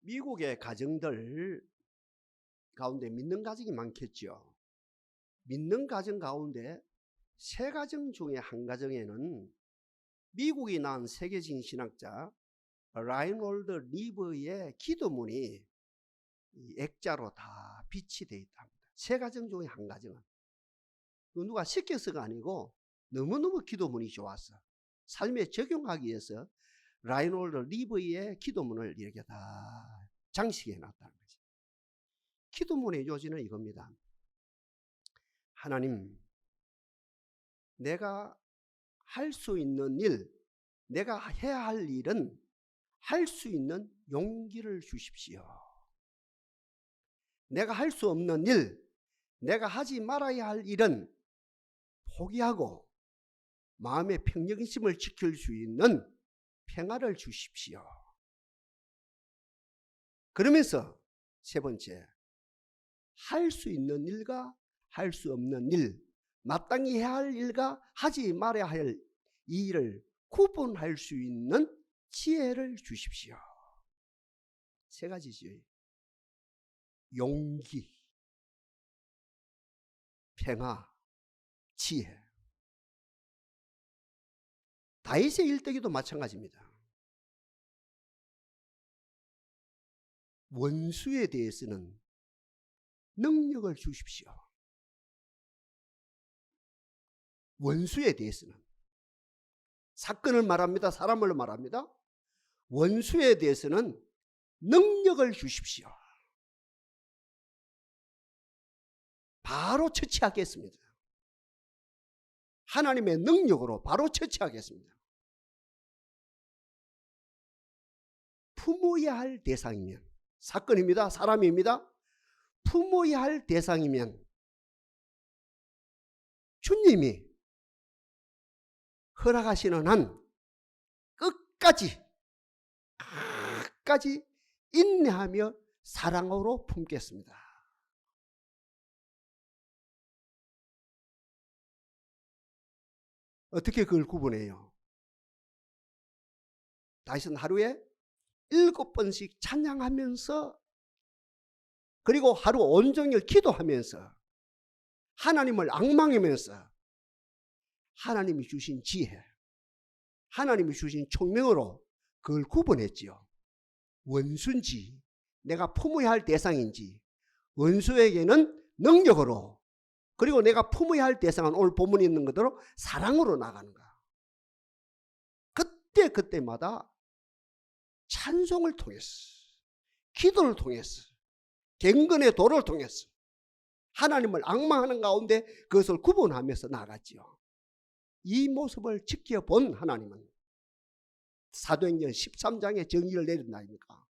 미국의 가정들 가운데 믿는 가정이 많겠죠. 믿는 가정 가운데 세 가정 중에 한 가정에는 미국이 낳은 세계적인 신학자 라이놀드 리브의 기도문이 액자로 다 빛이 되어 있답니다. 세 가정 중에 한 가정은. 누가 시켜서가 아니고 너무너무 기도문이 좋았어. 삶에 적용하기 위해서 라이놀드 리브의 기도문을 이렇게 다 장식해 놨다는 거지. 기도문의 요지는 이겁니다. 하나님, 내가 할 수 있는 일, 내가 해야 할 일은 할 수 있는 용기를 주십시오. 내가 할 수 없는 일, 내가 하지 말아야 할 일은 포기하고 마음의 평정심을 지킬 수 있는 평화를 주십시오. 그러면서 세 번째, 할 수 있는 일과 할 수 없는 일, 마땅히 해야 할 일과 하지 말아야 할 이 일을 구분할 수 있는 지혜를 주십시오. 세 가지죠. 용기, 평화, 지혜. 다윗의 일대기도 마찬가지입니다. 원수에 대해서는 능력을 주십시오. 원수에 대해서는. 사건을 말합니다. 사람을 말합니다. 원수에 대해서는 능력을 주십시오. 바로 처치하겠습니다. 하나님의 능력으로 바로 처치하겠습니다. 품어야 할 대상이면, 사건입니다. 사람입니다. 품어야 할 대상이면 주님이 허락하시는 한 끝까지 인내하며 사랑으로 품겠습니다. 어떻게 그걸 구분해요? 다윗은 하루에 7번씩 찬양하면서, 그리고 하루 온종일 기도하면서, 하나님을 앙망하면서 하나님이 주신 지혜, 하나님이 주신 총명으로 그걸 구분했지요. 원수인지 내가 품어야 할 대상인지, 원수에게는 능력으로, 그리고 내가 품어야 할 대상은 오늘 본문에 있는 것대로 사랑으로 나가는 거야. 그때마다 찬송을 통해서, 기도를 통해서, 경건의 도를 통해서 하나님을 앙망하는 가운데 그것을 구분하면서 나갔지요. 이 모습을 지켜본 하나님은 사도행전 13장에 정의를 내린 아닙니까?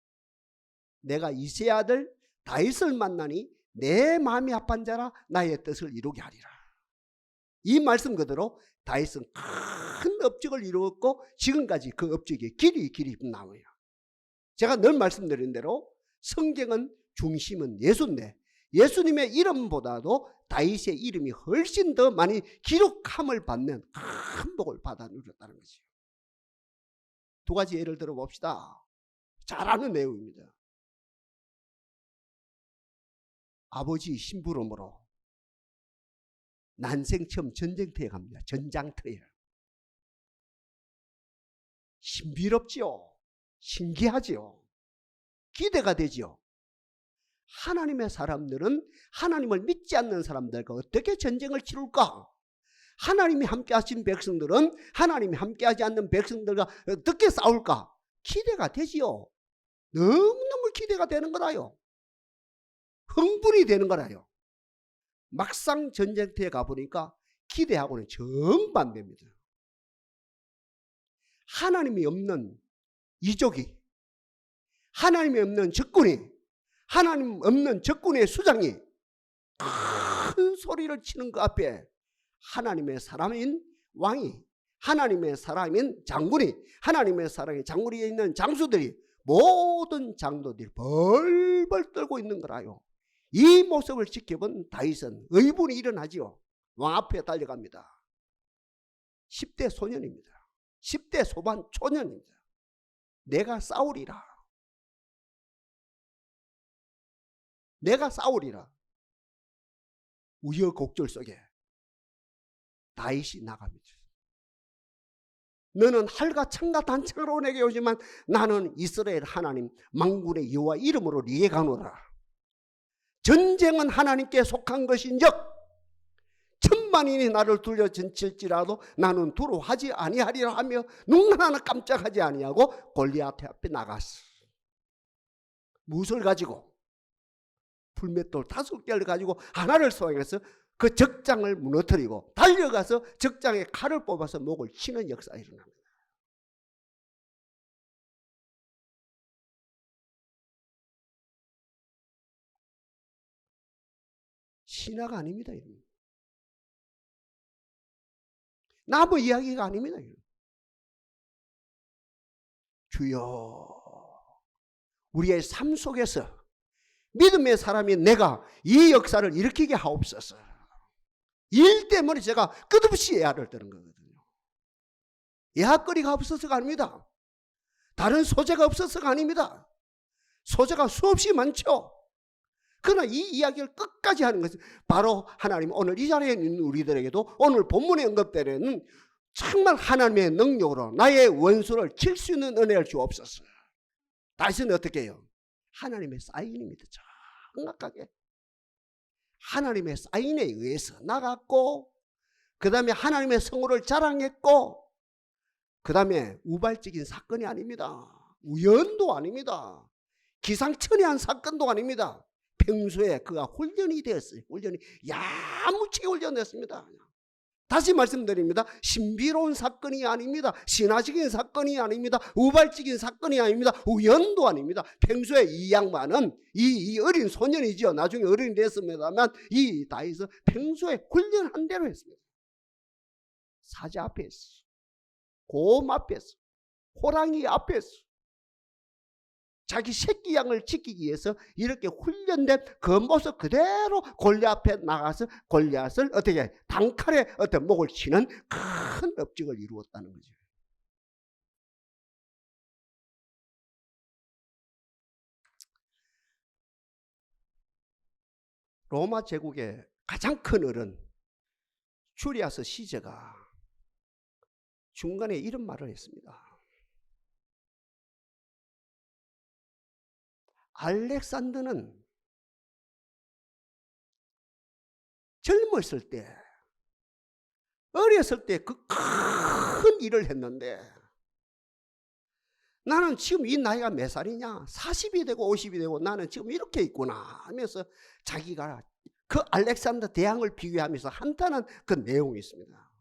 내가 이새의 아들 다윗을 만나니 내 마음이 합한 자라 나의 뜻을 이루게 하리라. 이 말씀 그대로 다윗은 큰 업적을 이루었고 지금까지 그 업적이 길이 나와요. 제가 늘 말씀드린 대로 성경은 중심은 예수인데 예수님의 이름보다도 다윗의 이름이 훨씬 더 많이 기록함을 받는 큰 복을 받아 누렸다는 거죠. 두 가지 예를 들어 봅시다. 잘 아는 내용입니다. 아버지 심부름으로 난생 처음 전쟁터에 갑니다. 전장터에. 신비롭지요. 신기하지요. 기대가 되지요. 하나님의 사람들은 하나님을 믿지 않는 사람들과 어떻게 전쟁을 치룰까? 하나님이 함께 하신 백성들은 하나님이 함께 하지 않는 백성들과 어떻게 싸울까? 기대가 되지요. 너무너무 기대가 되는 거라요. 흥분이 되는 거라요. 막상 전쟁터에 가보니까 기대하고는 정반대입니다. 하나님이 없는 이족이, 하나님이 없는 적군이, 하나님 없는 적군의 수장이 큰 소리를 치는 그 앞에 하나님의 사람인 왕이, 하나님의 사람인 장군이, 하나님의 사람인 장군에 있는 장수들이, 모든 장도들이 벌벌 떨고 있는 거라요. 이 모습을 지켜본 다윗은 의분이 일어나지요. 왕 앞에 달려갑니다. 10대 소년입니다. 10대 소반 초년입니다. 내가 싸우리라. 내가 싸우리라. 우여곡절 속에 다윗이 나갑니다. 너는 활과 창과 단창으로 내게 오지만 나는 이스라엘 하나님 만군의 여호와 이름으로 네게 가노라. 전쟁은 하나님께 속한 것인즉 천만인이 나를 둘러 전칠지라도 나는 두려워하지 아니하리라 하며 눈 하나 깜짝하지 아니하고 골리앗 앞에 나갔어. 무엇을 가지고? 불맷돌 5개를 가지고 하나를 소행해서 그 적장을 무너뜨리고 달려가서 적장에 칼을 뽑아서 목을 치는 역사가 일어납니다. 신화가 아닙니다. 나무 이야기가 아닙니다. 주여, 우리의 삶 속에서 믿음의 사람이 내가 이 역사를 일으키게 하옵소서. 일 때문에 제가 끝없이 예화를 드는 거거든요. 예화거리가 없어서가 아닙니다. 다른 소재가 없어서가 아닙니다. 소재가 수없이 많죠. 그러나 이 이야기를 끝까지 하는 것은 바로 하나님, 오늘 이 자리에 있는 우리들에게도 오늘 본문의 언급대로는 정말 하나님의 능력으로 나의 원수를 칠 수 있는 은혜를 주옵소서. 다시는 어떻게 해요? 하나님의 사인입니다. 정확하게 하나님의 사인에 의해서 나갔고, 그 다음에 하나님의 성호를 자랑했고, 그 다음에 우발적인 사건이 아닙니다. 우연도 아닙니다. 기상천외한 사건도 아닙니다. 평소에 그가 훈련이 되었어요. 훈련이 야무지게 훈련됐습니다. 다시 말씀드립니다. 신비로운 사건이 아닙니다. 신화적인 사건이 아닙니다. 우발적인 사건이 아닙니다. 우연도 아닙니다. 평소에 이 양반은 이 어린 소년이죠. 나중에 어른이 됐습니다만 이 다윗은 평소에 훈련한 대로 했습니다. 사자 앞에서, 곰 앞에서, 호랑이 앞에서 자기 새끼 양을 지키기 위해서 이렇게 훈련된 그 모습 그대로 골리앗 앞에 나가서 골리앗을 어떻게 단칼에 어떤 목을 치는 큰 업적을 이루었다는 거죠. 로마 제국의 가장 큰 어른 주리아스 시저가 중간에 이런 말을 했습니다. 알렉산더는 젊었을 때, 어렸을 때 그 큰 일을 했는데 나는 지금 이 나이가 몇 살이냐? 40이 되고 50이 되고 나는 지금 이렇게 있구나 하면서 자기가 그 알렉산더 대왕을 비교하면서 한탄한 그 내용이 있습니다.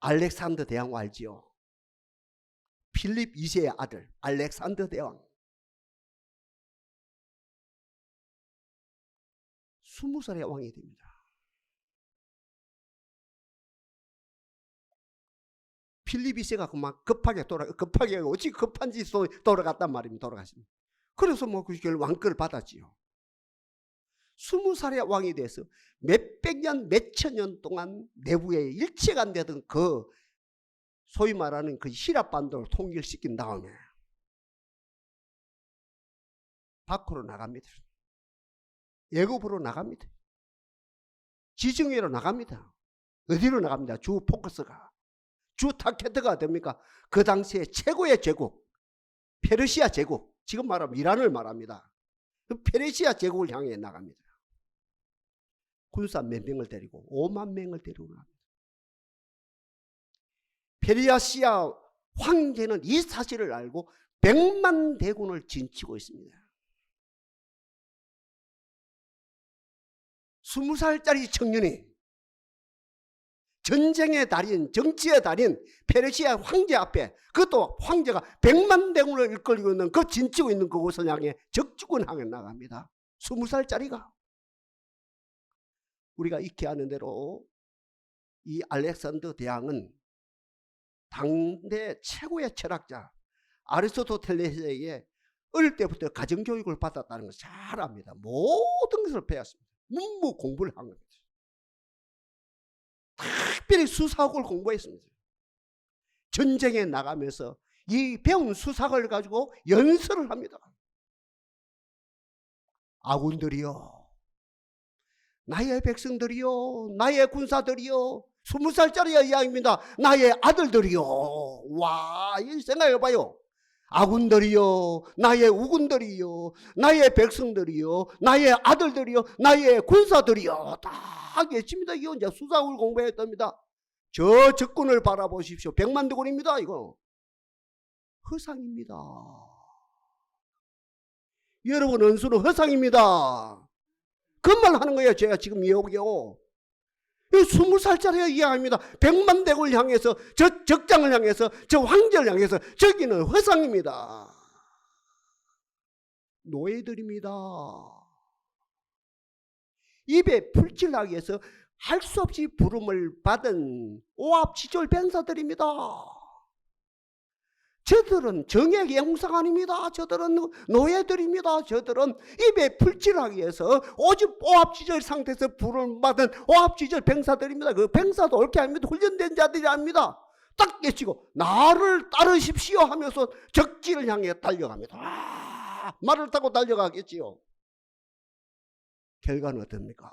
알렉산더 대왕 알지요? 필립 2세의 아들 알렉산더 대왕. 20살의 왕이 됩니다. 필립 2세가 그만 급하게 어찌 급한지 돌아갔단 말입니다. 돌아가십니다. 그래서 뭐 그 왕권을 받았지요. 20살의 왕이 돼서 몇백 년, 몇천 년 동안 내부에 일체가 안 되던 그 소위 말하는 그 시랍 반도를 통일시킨 다음에 밖으로 나갑니다. 애굽으로 나갑니다. 지중해로 나갑니다. 어디로 나갑니다? 주 포커스가, 주 타켓트가 됩니까? 그 당시에 최고의 제국 페르시아 제국, 지금 말하면 이란을 말합니다. 그 페르시아 제국을 향해 나갑니다. 군사 몇 명을 데리고 5만 명을 데리고 나갑니다. 페르시아 황제는 이 사실을 알고 100만 대군을 진치고 있습니다. 20살짜리 청년이 전쟁의 달인, 정치의 달인 페르시아 황제 앞에, 그것도 황제가 100만 대군을 이끌고 있는 그 진치고 있는 그곳을 향해 적주군 향해 나갑니다. 20살짜리가. 우리가 익히 아는 대로 이 알렉산더 대왕은 당대 최고의 철학자 아리스토텔레스에게 어릴 때부터 가정교육을 받았다는 것을 잘 압니다. 모든 것을 배웠습니다. 문무 공부를 한 겁니다. 특별히 수사학을 공부했습니다. 전쟁에 나가면서 이 배운 수사학을 가지고 연설을 합니다. 아군들이여, 나의 백성들이여, 나의 군사들이여, 20살짜리 이야기입니다. 나의 아들들이여. 와, 이 생각해봐요. 아군들이여, 나의 우군들이여, 나의 백성들이여, 나의 아들들이여, 나의 군사들이여. 다 계십니다. 이거 이제 수사을 공부했답니다. 저 적군을 바라보십시오. 100만 대군입니다. 이거 허상입니다. 여러분, 은수는 허상입니다. 그 말 하는 거예요. 제가 지금 여기요. 20살짜리가 이야기합니다. 100만 대군을 향해서, 저 적장을 향해서, 저 황제를 향해서, 저기는 허상입니다. 노예들입니다. 입에 풀칠하기 위해서 할 수 없이 부름을 받은 오합지졸 병사들입니다. 저들은 정액의 형상 아닙니다. 저들은 노예들입니다. 저들은 입에 풀칠하기 위해서 오직 오합지졸 상태에서 부름을 받은 오합지졸 병사들입니다. 그 병사도 옳게 아닙니다. 훈련된 자들이 아닙니다. 딱 깨치고 나를 따르십시오 하면서 적지를 향해 달려갑니다. 말을 타고 달려가겠지요. 결과는 어떻습니까?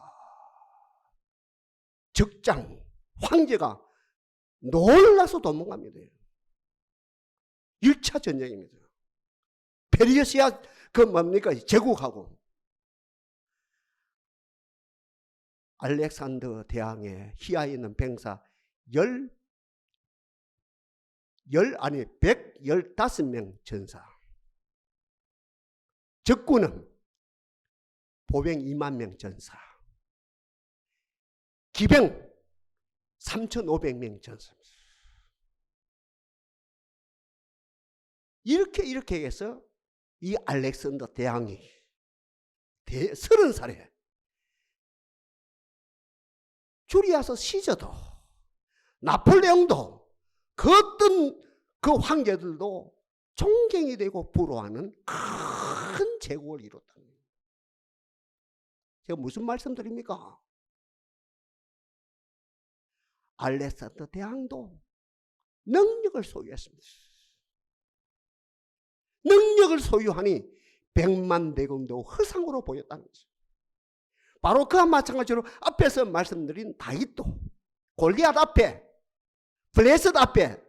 적장, 황제가 놀라서 도망갑니다. 1차 전쟁입니다. 페르시아 뭡니까? 제국하고 알렉산더 대왕의 희하에 있는 병사 115명 전사. 적군은 보병 2만 명 전사. 기병 3,500명 전사. 이렇게 해서 이 알렉산더 대왕이 30살에 주리아서 시저도, 나폴레옹도, 그 어떤 그 황제들도 존경이 되고 부러워하는 큰 제국을 이뤘다. 제가 무슨 말씀드립니까? 알렉산더 대왕도 능력을 소유했습니다. 능력을 소유하니 100만 대군도 허상으로 보였다는 것이죠. 바로 그와 마찬가지로 앞에서 말씀드린 다윗도 골리앗 앞에, 블레셋 앞에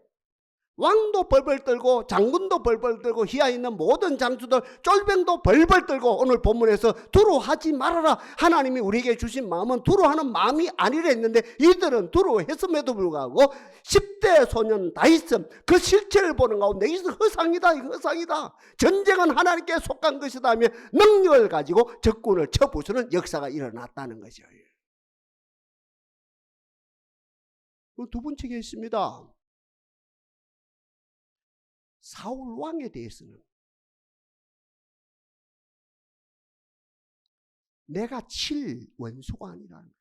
왕도 벌벌 떨고 장군도 벌벌 떨고 희야 있는 모든 장수들 쫄병도 벌벌 떨고 오늘 본문에서 두려워하지 말아라. 하나님이 우리에게 주신 마음은 두려워하는 마음이 아니라 했는데 이들은 두려워했음에도 불구하고 10대 소년 다윗은 그 실체를 보는 가운데 이것은 허상이다. 이거 허상이다. 전쟁은 하나님께 속한 것이다 하며 능력을 가지고 적군을 쳐부수는 역사가 일어났다는 것이에요. 두 번째가 있습니다. 사울 왕에 대해서는 내가 칠 원수가 아니라는 거예요.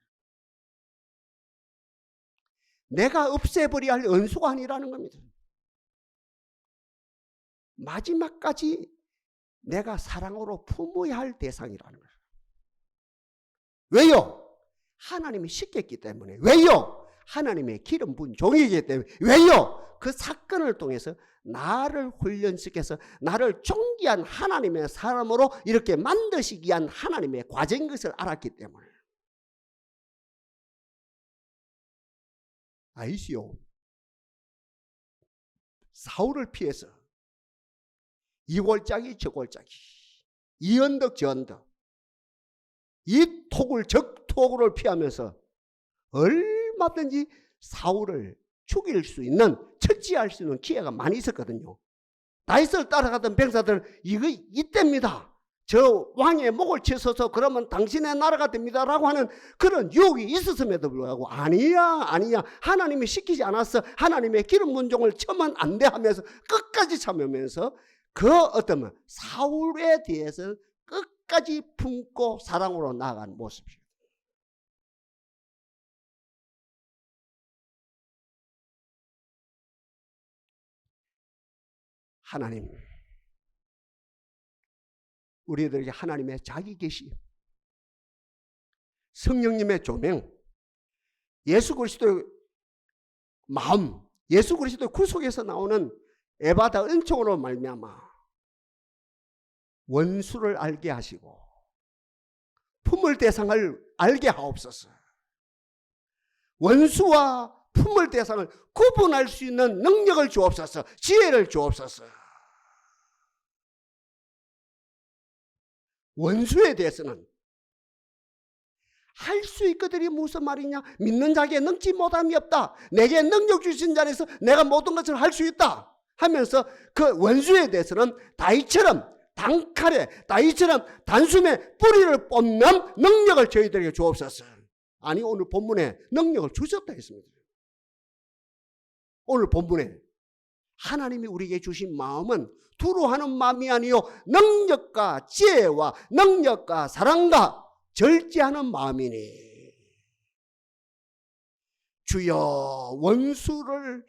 내가 없애버려야 할 원수가 아니라는 겁니다. 마지막까지 내가 사랑으로 품어야 할 대상이라는 거예요. 왜요? 하나님이 시켰기 때문에. 왜요? 하나님의 기름 부은 종이기 때문에. 왜요? 그 사건을 통해서 나를 훈련시켜서 나를 존귀한 하나님의 사람으로 이렇게 만드시기 위한 하나님의 과정인 것을 알았기 때문에. 아이시오. 사울을 피해서 이 골짜기 저 골짜기, 이 언덕 저 언덕, 이 토굴 저 토굴을 피하면서 얼마든지 사울을 죽일 수 있는, 처치할 수 있는 기회가 많이 있었거든요. 다윗을 따라가던 병사들은 이거 이때입니다. 저 왕의 목을 치서서 그러면 당신의 나라가 됩니다 라고 하는 그런 유혹이 있었음에도 불구하고 아니야 하나님이 시키지 않았어. 하나님의 기름 문종을 쳐면 안 돼 하면서 끝까지 참으면서 그 어떤 사울에 대해서 끝까지 품고 사랑으로 나아간 모습이에요. 하나님, 우리들에게 하나님의 자기 계시, 성령님의 조명, 예수 그리스도의 마음, 예수 그리스도의 구속에서 나오는 에바다 은총으로 말미암아 원수를 알게 하시고 품을 대상을 알게 하옵소서. 원수와 품을 대상을 구분할 수 있는 능력을 주옵소서. 지혜를 주옵소서. 원수에 대해서는 할 수 있거든이 무슨 말이냐? 믿는 자에게 능치 못함이 없다. 내게 능력 주신 자에서 내가 모든 것을 할 수 있다 하면서 그 원수에 대해서는 다윗처럼 단칼에, 다윗처럼 단숨에 뿌리를 뽑는 능력을 저희들에게 주옵소서. 아니, 오늘 본문에 능력을 주셨다 했습니다. 오늘 본문에 하나님이 우리에게 주신 마음은 두루 하는 마음이 아니요 능력과 지혜와 능력과 사랑과 절제하는 마음이니 주여 원수를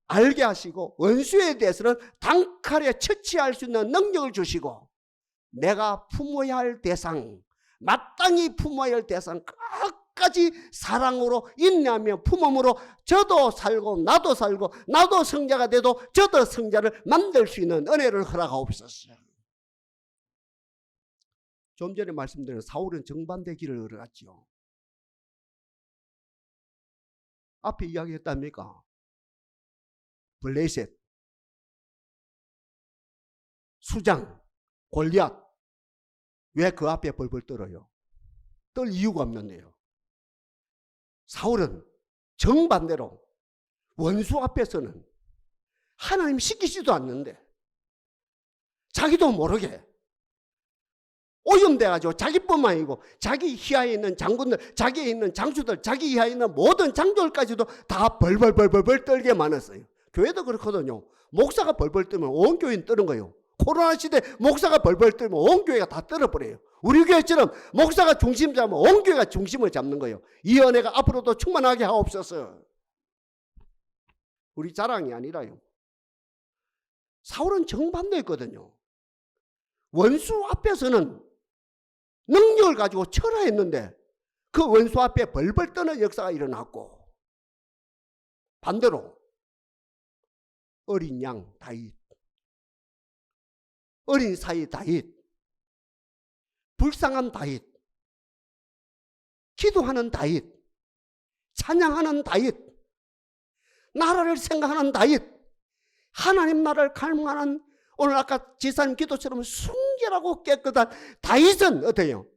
알게 하시고 원수에 대해서는 단칼에 처치할 수 있는 능력을 주시고 내가 품어야 할 대상, 마땅히 품어야 할 대상 끝까지 사랑으로 인내하며 품음으로 저도 살고 나도 성자가 돼도 저도 성자를 만들 수 있는 은혜를 허락하옵소서. 좀 전에 말씀드린 사울은 정반대 길을 걸어갔지요. 앞에 이야기했답니까? 블레셋, 수장, 골리앗. 왜 그 앞에 벌벌 떨어요? 떨 이유가 없는데요. 사울은 정반대로 원수 앞에서는 하나님 시키지도 않는데 자기도 모르게 오염돼가지고 자기뿐만 아니고 자기 이하에 있는 장군들, 자기에 있는 장수들, 자기 이하에 있는 모든 장들까지도 다 벌벌 떨게 많았어요. 교회도 그렇거든요. 목사가 벌벌 떨면 온 교회는 떨은 거예요. 코로나 시대 목사가 벌벌 떨면 온 교회가 다 떨어버려요. 우리 교회처럼 목사가 중심 잡으면 온 교회가 중심을 잡는 거예요. 이 은혜가 앞으로도 충만하게 하옵소서. 우리 자랑이 아니라요. 사울은 정반대였거든요. 원수 앞에서는 능력을 가지고 철화했는데 그 원수 앞에 벌벌 떠는 역사가 일어났고, 반대로 어린 양 다윗, 어린 사이 다윗, 불쌍한 다윗, 기도하는 다윗, 찬양하는 다윗, 나라를 생각하는 다윗, 하나님 나라를 갈망하는, 오늘 아까 지사님 기도처럼 순결하고 깨끗한 다윗은 어때요?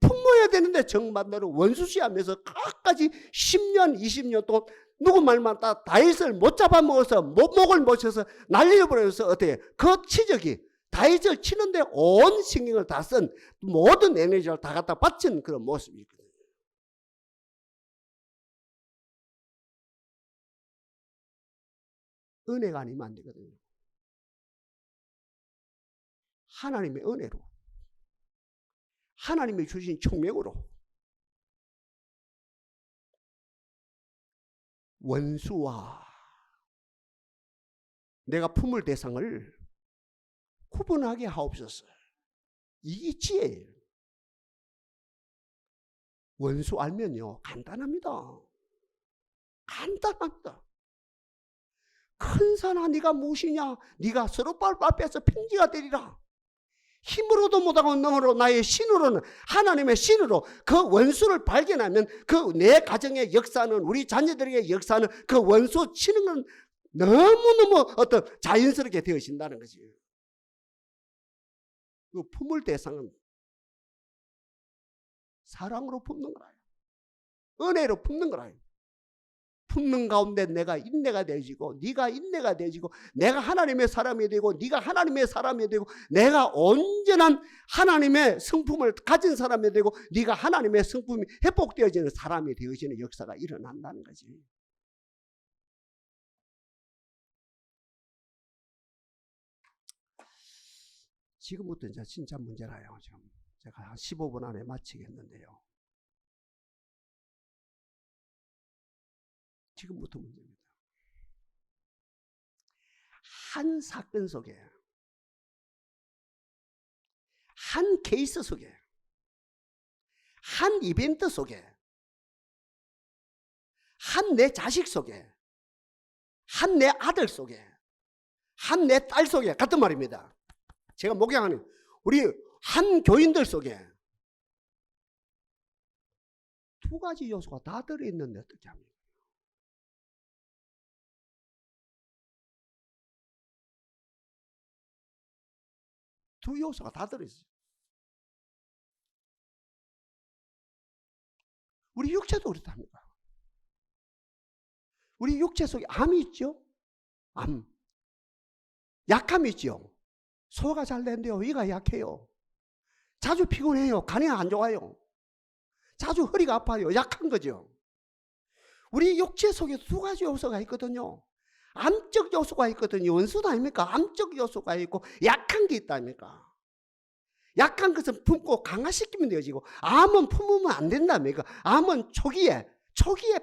품어야 되는데 정반대로 원수시하면서 끝까지 10년 20년 동안 누구 말만 다 다윗을 못 잡아먹어서 목을 못 쳐서 날려버려서 어때요? 그 치적이 다윗을 치는데 온 신경을 다 쓴 모든 에너지를 다 갖다 바친 그런 모습이 있거든요. 은혜가 아니면 안 되거든요. 하나님의 은혜로, 하나님이 주신 총명으로 원수와 내가 품을 대상을 구분하게 하옵소서. 이게 지혜예요. 원수 알면요 간단합니다. 간단합니다. 큰 산아 네가 무엇이냐? 네가 서로발 앞에서 평지가 되리라. 힘으로도 못하고 능으로 나의 신으로는, 하나님의 신으로 그 원수를 발견하면 그 내 가정의 역사는, 우리 자녀들에게 역사는 그 원수 치는 건 너무너무 어떤 자연스럽게 되어진다는 거지. 그 품을 대상은 사랑으로 품는 거라요. 은혜로 품는 거라요. 품는 가운데 내가 인내가 되어지고 네가 인내가 되어지고 내가 하나님의 사람이 되고 네가 하나님의 사람이 되고 내가 온전한 하나님의 성품을 가진 사람이 되고 네가 하나님의 성품이 회복되어지는 사람이 되어지는 역사가 일어난다는 거지. 지금부터 이제 진짜 문제라요. 지금 제가 한 15분 안에 마치겠는데요. 지금부터 문제입니다. 한 사건 속에, 한 케이스 속에, 한 이벤트 속에, 한 내 자식 속에, 한 내 아들 속에, 한 내 딸 속에, 같은 말입니다. 제가 목양하는 우리 한 교인들 속에 두 가지 요소가 다 들어있는데 어떻게 합니까? 두 요소가 다 들어있어요. 우리 육체도 그렇답니다. 우리 육체 속에 암이 있죠? 암. 약함이 있죠? 소화가 잘 된대요. 위가 약해요. 자주 피곤해요. 간이 안 좋아요. 자주 허리가 아파요. 약한 거죠. 우리 육체 속에 두 가지 요소가 있거든요. 암적 요소가 있거든요. 원수도 아닙니까? 암적 요소가 있고 약한 게 있다 아닙니까? 약한 것은 품고 강화시키면 되어지고 암은 품으면 안 된답니까? 암은 초기에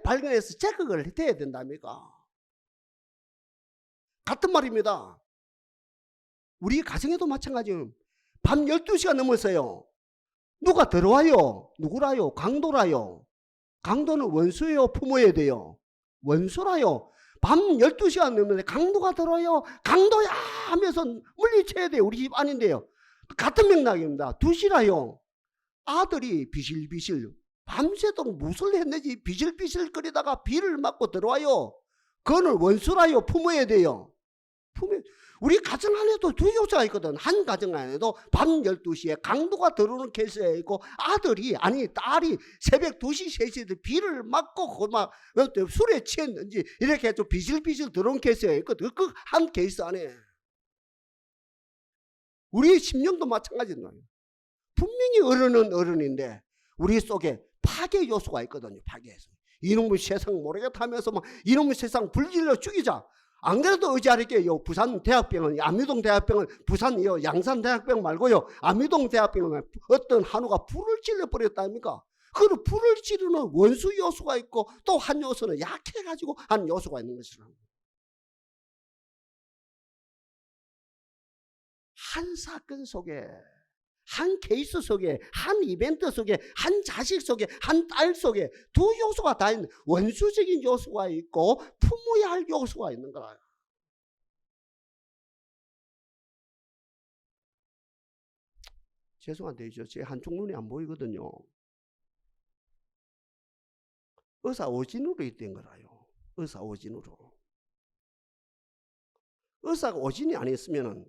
발견해서 제거를 해야 된답니까? 같은 말입니다. 우리 가정에도 마찬가지예요. 밤 12시가 넘었어요. 누가 들어와요? 누구라요? 강도라요. 강도는 원수예요? 품어야 돼요? 원수라요. 밤 12시가 넘는데 강도가 들어와요? 강도야 하면서 물리쳐야 돼요. 우리 집 아닌데요. 같은 맥락입니다. 2시라요. 아들이 비실비실 밤새도록 무엇을 했는지 비실비실 거리다가 비를 맞고 들어와요. 그거는 원수라요? 품어야 돼요? 우리 가정 안에도 두 요소가 있거든. 한 가정 안에도 밤 12시에 강도가 들어오는 케이스가 있고 딸이 새벽 2시, 3시에 비를 맞고 막 술에 취했는지 이렇게 좀 비실비실 들어오는 케이스가 있거든. 그 한 케이스 안에. 우리 심령도 마찬가지입니다. 분명히 어른은 어른인데 우리 속에 파괴 요소가 있거든요. 파괴 요소. 이놈의 세상 모르겠다 하면서 막 이놈의 세상 불질러 죽이자. 안 그래도 의지하게요. 부산 대학병원, 안미동 대학병원, 부산 양산 대학병원 말고요. 안미동 대학병원 어떤 한우가 불을 질러 버렸다 아닙니까? 그 불을 지르는 원수 요소가 있고 또 한 요소는 약해가지고 한 요소가 있는 것이라. 한 사건 속에, 한 케이스 속에, 한 이벤트 속에, 한 자식 속에, 한 딸 속에 두 요소가 다 있는 원수적인 요소가 있고 품어야 할 요소가 있는 거예요. 죄송한데 제 한쪽 눈이 안 보이거든요. 의사오진으로 있던 거라요. 의사오진으로. 의사가 오진이 아니었으면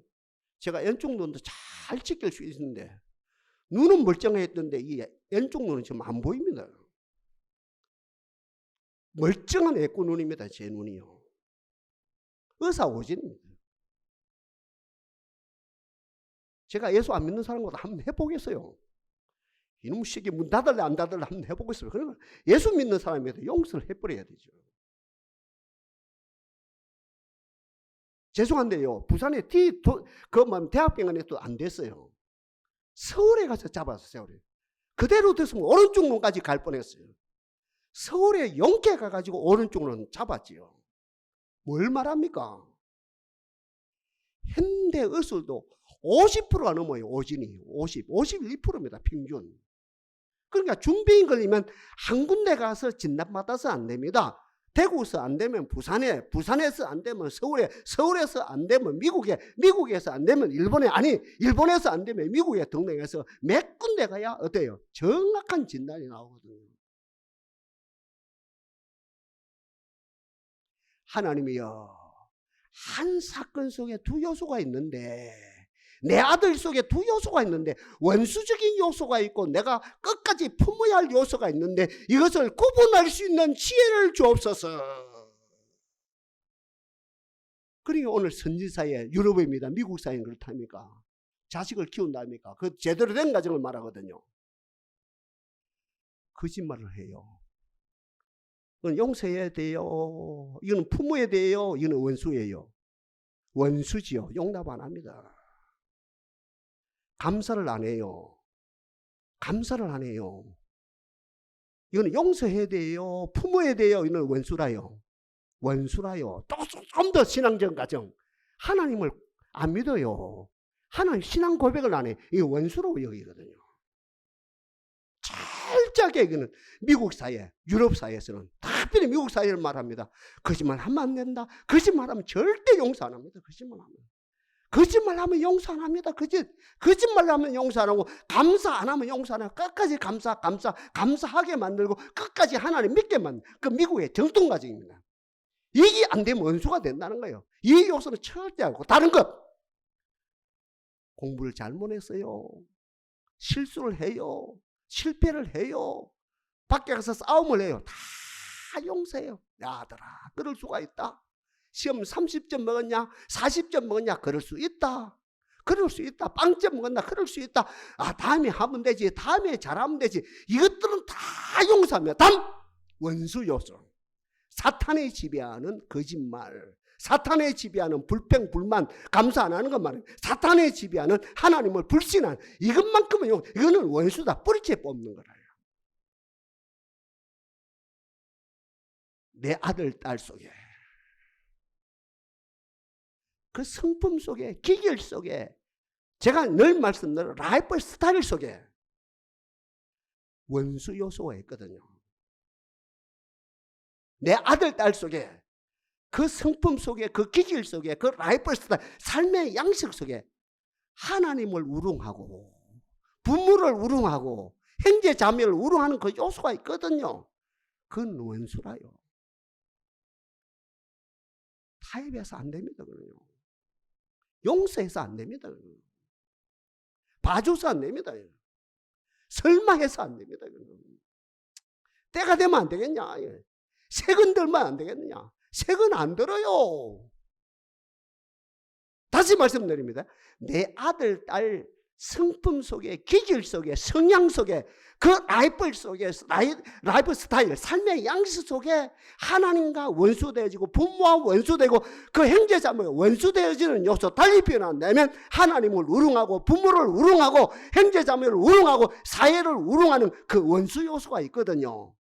제가 왼쪽 눈도 잘 지킬 수 있는데 눈은 멀쩡했던데 이 왼쪽 눈은 지금 안 보입니다. 멀쩡한 애꾸 눈입니다. 제 눈이요. 의사오진입니다. 제가 예수 안 믿는 사람보다 한번 해보겠어요. 이놈 시기 문 닫을래 안 닫을래 한번 해보겠어요. 그러면 예수 믿는 사람에게 용서를 해버려야 되죠. 죄송한데요. 부산에 대학병원에 또 안 됐어요. 서울에 가서 잡았어요. 그대로 됐으면 오른쪽 눈까지 갈 뻔했어요. 서울에 용케 가가지고 오른쪽 눈 잡았지요. 뭘 말합니까? 현대 의술도 50%가 넘어요. 오진이 51%입니다. 평균. 그러니까 중병이 걸리면 한 군데 가서 진단받아서 안 됩니다. 대구에서 안 되면 부산에서 안 되면 서울에서 안 되면 미국에서 안 되면 일본에서 안 되면 미국에 등록해서 몇 군데 가야 어때요? 정확한 진단이 나오거든요. 하나님이요, 한 사건 속에 두 요소가 있는데, 내 아들 속에 두 요소가 있는데 원수적인 요소가 있고 내가 끝까지 품어야 할 요소가 있는데 이것을 구분할 수 있는 지혜를 주옵소서. 그러니까 오늘 선지사의 유럽입니다. 미국 사회는 그렇답니까? 자식을 키운답니까? 그 제대로 된 가정을 말하거든요. 거짓말을 해요. 이건 용서해야 돼요. 이건 품어야 돼요. 이건 원수예요. 원수지요. 용납 안 합니다. 감사를 안 해요. 감사를 안 해요. 이거는 용서해야 돼요. 품어야 돼요. 이거는 원수라요. 원수라요. 또 좀 더 신앙적 가정. 하나님을 안 믿어요. 하나님 신앙 고백을 안 해. 이게 원수로 여기거든요. 철저하게 이거는 미국 사회, 유럽 사회에서는 특별히 미국 사회를 말합니다. 거짓말 하면 안 된다. 거짓말하면 절대 용서 안 합니다. 거짓말하면. 거짓말하면 용서 안 합니다. 거짓말하면 용서 안 하고 감사 안 하면 용서 안 하고 끝까지 감사하게 만들고 끝까지 하나님 믿게 만들. 그 미국의 정통 과정입니다. 이게 안 되면 원수가 된다는 거예요. 이 요소는 절대 않고 다른 것. 공부를 잘못했어요. 실수를 해요. 실패를 해요. 밖에 가서 싸움을 해요. 다 용서해요. 야, 아들아, 그럴 수가 있다. 시험 30점 먹었냐? 40점 먹었냐? 그럴 수 있다. 그럴 수 있다. 빵점 먹었나? 그럴 수 있다. 아, 다음에 하면 되지. 다음에 잘하면 되지. 이것들은 다 용서하며 단 원수 요소. 사탄의 지배하는 거짓말, 사탄의 지배하는 불평, 불만, 감사 안 하는 것 말이에요. 사탄의 지배하는 하나님을 불신한 이것만큼은 이거는 원수다. 뿌리째 뽑는 거라요. 내 아들, 딸 속에 그 성품 속에, 기결 속에, 제가 늘 말씀드린 라이프 스타일 속에 원수 요소가 있거든요. 내 아들, 딸 속에, 그 성품 속에, 그 기질 속에, 그 라이프 스타일, 삶의 양식 속에 하나님을 우롱하고 부모를 우롱하고 형제 자매를 우롱하는 그 요소가 있거든요. 그건 원수라요. 타협해서 안 됩니다. 그래요. 용서해서 안 됩니다. 봐줘서 안 됩니다. 설마 해서 안 됩니다. 때가 되면 안 되겠냐. 색은 들면 안 되겠느냐. 색은 안 들어요. 다시 말씀드립니다. 내 아들, 딸 성품 속에, 기질 속에, 성향 속에, 그 라이프 속에, 라이프 스타일, 삶의 양식 속에 하나님과 원수되어지고 부모와 원수되고 그 형제자매가 원수되어지는 요소 달리 표현한다면 하나님을 우롱하고 부모를 우롱하고 형제자매를 우롱하고 사회를 우롱하는 그 원수 요소가 있거든요.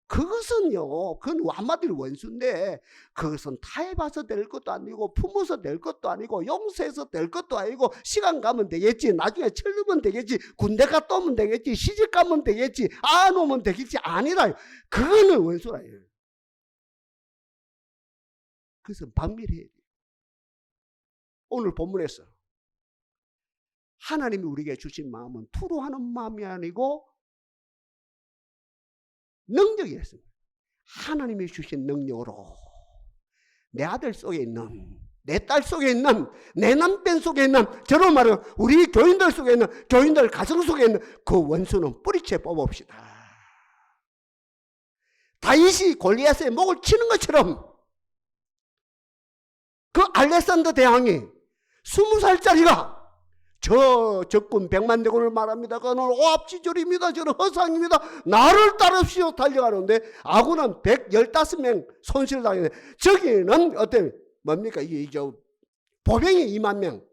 그것은요, 그건 한마디로 원수인데 그것은 타협해서 될 것도 아니고 품어서 될 것도 아니고 용서해서 될 것도 아니고 시간 가면 되겠지, 나중에 철르면 되겠지, 군대 갔다 오면 되겠지, 시집 가면 되겠지, 안 오면 되겠지, 아니라 그거는 원수라요. 그래서 반밀해야 돼요. 오늘 본문에서 하나님이 우리에게 주신 마음은 투로하는 마음이 아니고 능력이었습니다. 하나님이 주신 능력으로 내 아들 속에 있는, 내 딸 속에 있는, 내 남편 속에 있는, 저로 말하면 우리 교인들 속에 있는, 교인들 가정 속에 있는 그 원수는 뿌리채 뽑읍시다. 다윗이 골리앗의 목을 치는 것처럼 그 알렉산더 대왕이 20살짜리가 저 적군 100만 대군을 말합니다. 그는 오합지졸입니다. 저는 허상입니다. 나를 따르시오 달려가는데 아군은 115명 손실을 당했는데 저기는 어때 뭡니까? 보병이 2만 명,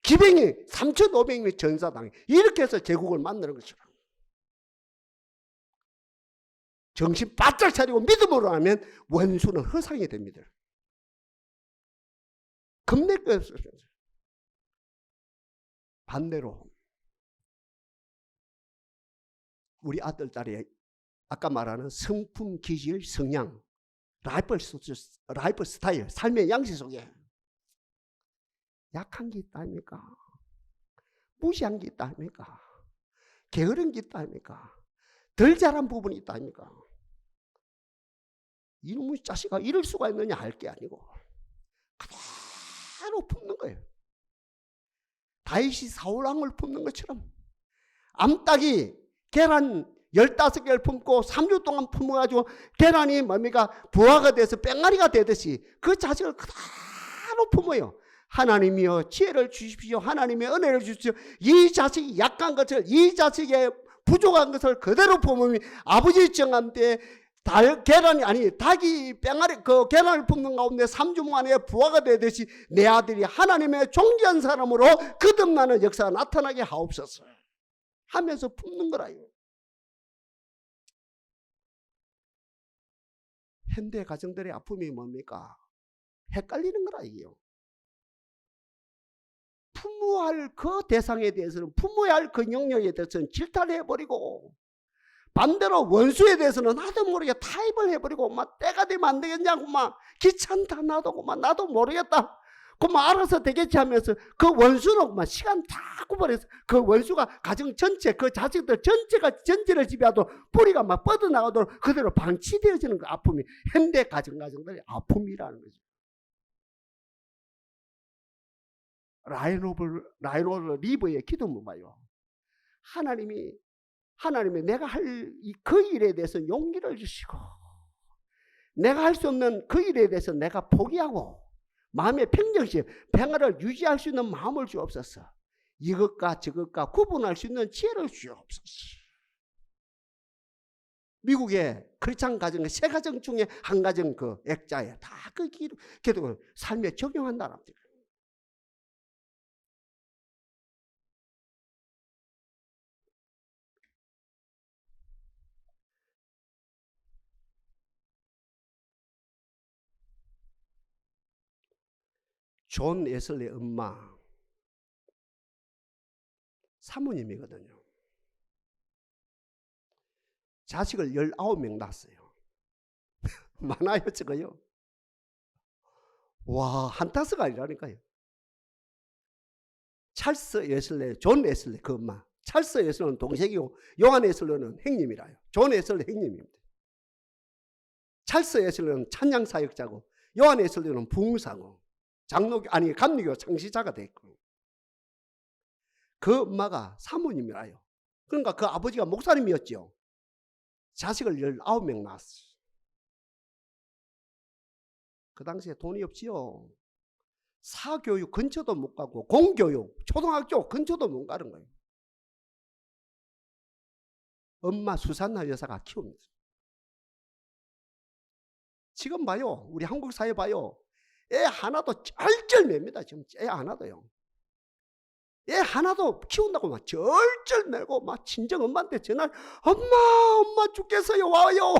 기병이 3,500명이 전사당해. 이렇게 해서 제국을 만드는 것이죠. 정신 바짝 차리고 믿음으로 하면 원수는 허상이 됩니다. 겁낼 거 없어요. 반대로 우리 아들, 딸이 아까 말하는 성품, 기질, 성향, 라이프 스타일, 삶의 양식 속에 약한 게 있다 아닙니까? 무시한 게 있다 아닙니까? 게으른 게 있다 아닙니까? 덜 잘한 부분이 있다 아닙니까? 이놈의 자식아 이럴 수가 있느냐 할 게 아니고 그대로 품는 거예요. 다윗이 사울왕을 품는 것처럼 암탉이 계란 15개를 품고 3주 동안 품어가지고 계란이 뭡니까? 부화가 돼서 뺑아리가 되듯이 그 자식을 그대로 품어요. 하나님이여 지혜를 주십시오. 하나님의 은혜를 주십시오. 이 자식이 약한 것을, 이 자식의 부족한 것을 그대로 품으면 아버지 정함 때 닭이 뺑아리 그 계란을 품는 가운데 3주 만에 부화가 되듯이 내 아들이 하나님의 존귀한 사람으로 거듭나는 역사가 나타나게 하옵소서 하면서 품는 거라요. 현대 가정들의 아픔이 뭡니까? 헷갈리는 거라 이게요. 품어할 그 대상에 대해서는, 품어야 할 그 영역에 대해서는 질타를 해버리고 반대로 원수에 대해서는 나도 모르게 타협을 해버리고 막 때가 되면 안 되겠냐고 막 귀찮다 나도 모르겠다 그만 알아서 되겠지 하면서 그 원수는 막 시간 다 구분해서 그 원수가 가정 전체, 그 자식들 전체가 전체를 지배하도록 뿌리가 막 뻗어나가도록 그대로 방치되어지는 그 아픔이 현대 가정들의 아픔이라는 거죠. 라이노블 리버의 기도문 봐요. 하나님이 내가 할 그 일에 대해서 용기를 주시고 내가 할 수 없는 그 일에 대해서 내가 포기하고 마음의 평정심, 평화를 유지할 수 있는 마음을 주옵소서. 이것과 저것과 구분할 수 있는 지혜를 주옵소서. 미국의 크리스찬 가정, 세 가정 중에 한 가정 그 액자에 다 그 기도를 삶에 적용한다는 거죠. 존 웨슬리 엄마 사모님이거든요. 자식을 19명 낳았어요. 많아요 저거요. 와, 한타스가 아니라니까요. 찰스 웨슬리, 존 웨슬리 그 엄마. 찰스 웨슬리는 동생이고 요한 웨슬리는 형님이라요. 존 웨슬리 형님입니다. 찰스 웨슬리는 찬양 사역자고 요한 웨슬리는 부흥사고 감리교 창시자가 됐고 그 엄마가 사모님이라요. 그러니까 그 아버지가 목사님이었죠. 자식을 19명 낳았어요. 그 당시에 돈이 없지요. 사교육 근처도 못 가고 공교육, 초등학교 근처도 못 가는 거예요. 엄마 수산나 여사가 키웁니다. 지금 봐요. 우리 한국 사회 봐요. 애 하나도 쩔쩔맵니다. 지금 애 하나도요. 애 하나도 키운다고 막 쩔쩔매고 막 친정 엄마한테 전화를 엄마 죽겠어요 와요.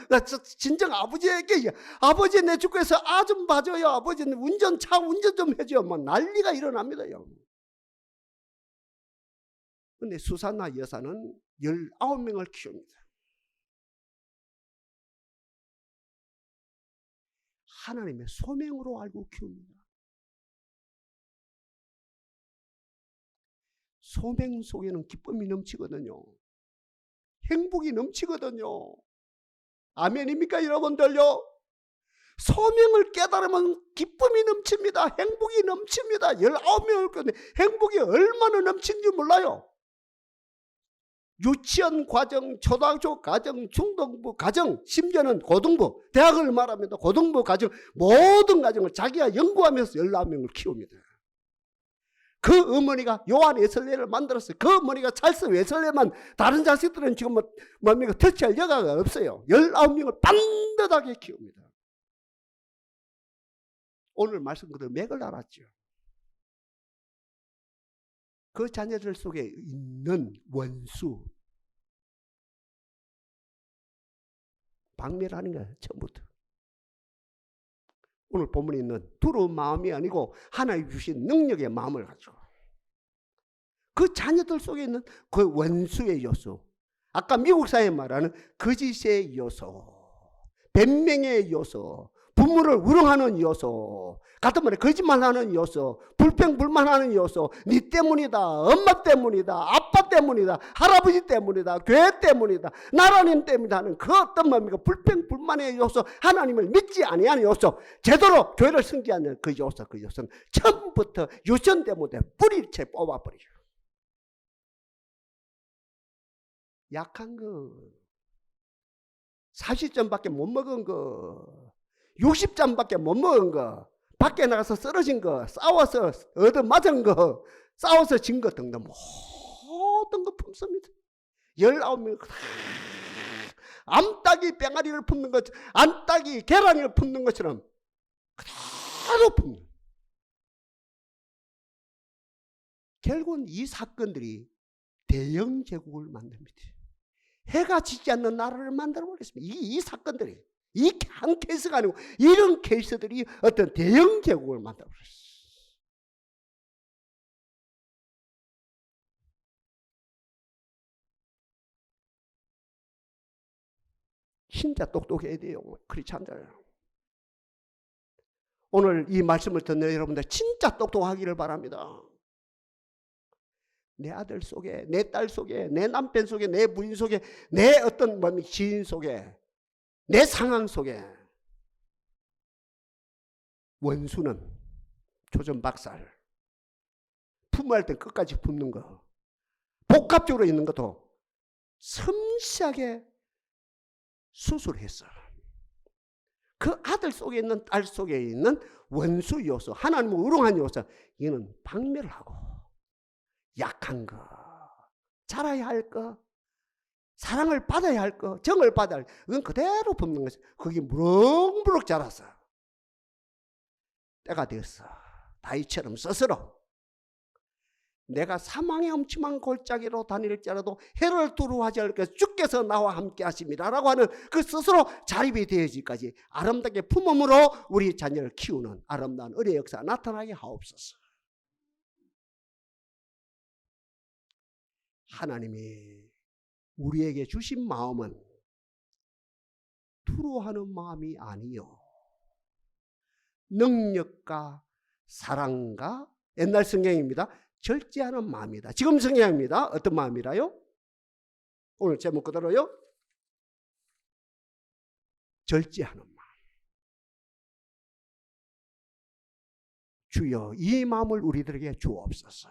나 진정 아버지에게 아버지 내 죽겠어 아 좀 봐줘요. 아버지는 차 운전 좀 해줘요. 막 난리가 일어납니다요. 근데 수산나 여사는 19명을 키웁니다. 하나님의 소명으로 알고 키웁니다. 소명 속에는 기쁨이 넘치거든요. 행복이 넘치거든요. 아멘입니까 여러분들요? 소명을 깨달으면 기쁨이 넘칩니다. 행복이 넘칩니다. 19명을 끄는데 행복이 얼마나 넘친지 몰라요. 유치원 과정, 초등학교 과정, 중등부 과정, 심지어는 고등부, 대학을 말합니다. 고등부 과정, 모든 과정을 자기가 연구하면서 19명을 키웁니다. 그 어머니가 요한 웨슬리를 만들었어요. 그 어머니가 찰스 웨슬리만 다른 자식들은 지금 뭡니까 터치할 여가가 없어요. 19명을 반듯하게 키웁니다. 오늘 말씀 그대로 맥을 알았죠. 그 자녀들 속에 있는 원수 박멸하는 거예요. 처음부터. 오늘 본문에 있는 두려운 마음이 아니고 하나님 주신 능력의 마음을 가지고 그 자녀들 속에 있는 그 원수의 요소, 아까 미국 사회 말하는 거짓의 요소, 변명의 요소, 부모를 우롱하는 요소, 같은 말에 거짓말하는 요소, 불평불만하는 요소, 니 때문이다, 엄마 때문이다, 아빠 때문이다, 할아버지 때문이다, 교회 때문이다, 나라님 때문이다 하는 그 어떤 뭡니까 불평불만의 요소, 하나님을 믿지 아니하는 요소, 제대로 교회를 섬기지 그 요소는 처음부터 유전 때문에 뿌리채 뽑아버리죠. 약한 거, 40점밖에 못 먹은 거, 60점밖에 못 먹은 거, 밖에 나가서 쓰러진 거, 싸워서 얻어맞은 거, 싸워서 진 거 등등 모든 거 품습니다. 19명 암탉이 병아리를 품는 것, 암탉이 계란을 품는 것처럼 그대로 품는. 결국은 이 사건들이 대영 제국을 만듭니다. 해가 지지 않는 나라를 만들어버렸습니다. 이 사건들이. 이 한 케이스가 아니고 이런 케이스들이 어떤 대영 제국을 만들어버렸어요. 진짜 똑똑해야 돼요. 크리스찬들. 오늘 이 말씀을 듣는 여러분들 진짜 똑똑하기를 바랍니다. 내 아들 속에, 내 딸 속에, 내 남편 속에, 내 부인 속에, 내 어떤 지인 속에, 내 상황 속에 원수는 조전박살, 품어야 할 땐 끝까지 품는 거, 복합적으로 있는 것도 섬세하게 수술했어. 그 아들 속에 있는, 딸 속에 있는 원수 요소, 하나님의 우롱한 요소, 이는 박멸하고 약한 거, 자라야 할 거, 사랑을 받아야 할 거, 정을 받아야 할 거, 그건 그대로 품는 것이, 그게 무럭무럭 자라서 때가 되었어. 다윗처럼 스스로 내가 사망의 엄침한 골짜기로 다닐지라도 해를 두려워하지 않을 것을 주께서 나와 함께 하십니다 라고 하는 그 스스로 자립이 되어지기까지 아름답게 품음으로 우리 자녀를 키우는 아름다운 은혜의 역사가 나타나게 하옵소서. 하나님이 우리에게 주신 마음은 두려워하는 마음이 아니요, 능력과 사랑과, 옛날 성경입니다, 절제하는 마음이다. 지금 성경입니다. 어떤 마음이라요? 오늘 제목 그대로요, 절제하는 마음. 주여, 이 마음을 우리들에게 주옵소서.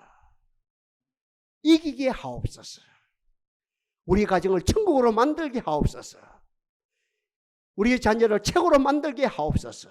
이기게 하옵소서. 우리 가정을 천국으로 만들게 하옵소서. 우리 자녀를 최고로 만들게 하옵소서.